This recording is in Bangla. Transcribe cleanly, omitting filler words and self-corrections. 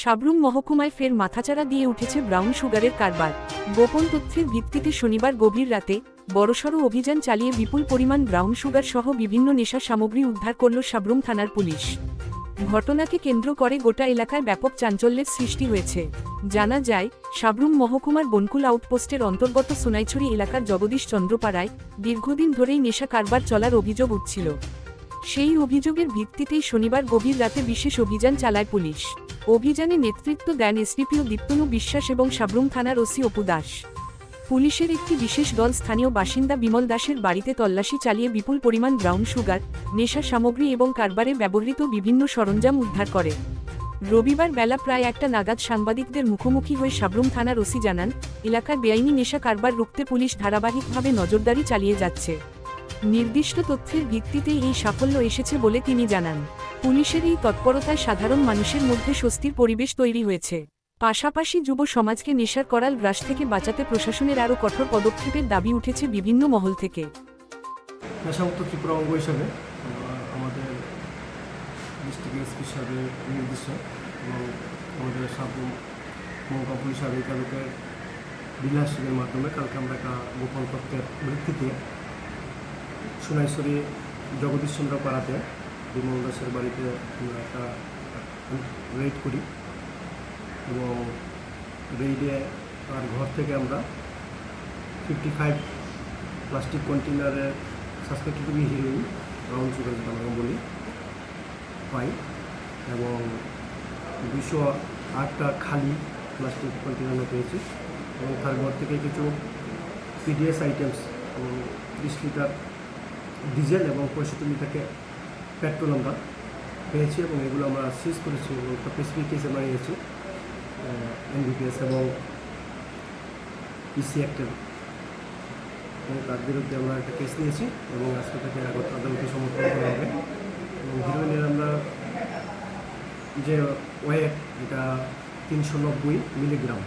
সাব্রুম মহকুমায় ফের মাথাচাড়া দিয়ে উঠেছে ব্রাউন সুগারের কারবার। গোপন তথ্যের ভিত্তিতে শনিবার গভীর রাতে বড়সড় অভিযান চালিয়ে বিপুল পরিমাণ ব্রাউন সুগার সহ বিভিন্ন নেশা সামগ্রী উদ্ধার করল সাব্রুম থানার পুলিশ। ঘটনাকে কেন্দ্র করে গোটা এলাকায় ব্যাপক চাঞ্চল্যের সৃষ্টি হয়েছে। জানা যায়, সাব্রুম মহকুমার বনকুল আউটপোস্টের অন্তর্গত সোনাইছড়ি এলাকার জগদীশ চন্দ্রপাড়ায় দীর্ঘদিন ধরেই নেশা কারবার চলার অভিযোগ উঠছিল। সেই অভিযোগের ভিত্তিতেই শনিবার গভীর রাতে বিশেষ অভিযান চালায় পুলিশ। অভিযানে নেতৃত্ব দেন এসডিপিও দীপ্তনু বিশ্বাস এবং সাব্রুম থানার ওসি অপু দাস। পুলিশের একটি বিশেষ দল স্থানীয় বাসিন্দা বিমল দাসের বাড়িতে তল্লাশি চালিয়ে বিপুল পরিমাণ ব্রাউন সুগার, নেশা সামগ্রী এবং কারবারে ব্যবহৃত বিভিন্ন সরঞ্জাম উদ্ধার করে। রবিবার বেলা প্রায় 1টা নাগাদ সাংবাদিকদের মুখোমুখি হয়ে সাব্রুম থানার ওসি জানান, এলাকায় বেআইনি নেশা কারবার রুখতে পুলিশ ধারাবাহিকভাবে নজরদারি চালিয়ে যাচ্ছে। নির্দিষ্ট তথ্যের ভিত্তিতেই এই সাফল্য এসেছে বলে তিনি জানান। পুলিশের এই তৎপরতায় সাধারণ মানুষের মধ্যে স্বস্তির পরিবেশ তৈরি হয়েছে। পাশাপাশি যুব সমাজকে নেশার করাল গ্রাস থেকে বাঁচাতে প্রশাসনের আরও কঠোর পদক্ষেপের দাবি উঠেছে বিভিন্ন মহল থেকে। নেশামুক্ত ত্রিপুরা অঙ্গ হিসাবে আমাদের ডিস্ট্রিক্ট এসপি সাহেবের নির্দেশ এবং আমাদের সাব্রুম মহকুমা পুলিশ আধিকারিকের বিলাসের মাধ্যমে কালকে আমরা একটা গোপন তথ্যের ভিত্তিতে সোনাইছড়ি জগদীশ চন্দ্র পাড়াতে বিমল দাসের বাড়িতে আমরা একটা রেড করি এবং রেইডে তার ঘর থেকে আমরা 55 প্লাস্টিক কন্টেনারের সাসপেক্টেড হিরোইন ব্রাউন সুগার যেটা আমরা বলি পাই এবং 208টা খালি প্লাস্টিক কন্টেনার পেয়েছি এবং তার ঘর থেকে কিছু পিডিএস আইটেমস এবং 30 লিটার ডিজেল এবং 65 লিটার পেট্রোল আমরা পেয়েছি এবং এগুলো আমরা সিজ করেছি এবং একটা স্পেসিফিক কেসে বানিয়েছি এনডিপিএস এবং পিসি অ্যাক্টের এবং তার বিরুদ্ধে আমরা একটা কেস নিয়েছি এবং আজকে থেকে আদালতে সমর্পণ করা হবে। এবং হিরোইনের আমরা যে ওয়েট এটা 390 মিলিগ্রাম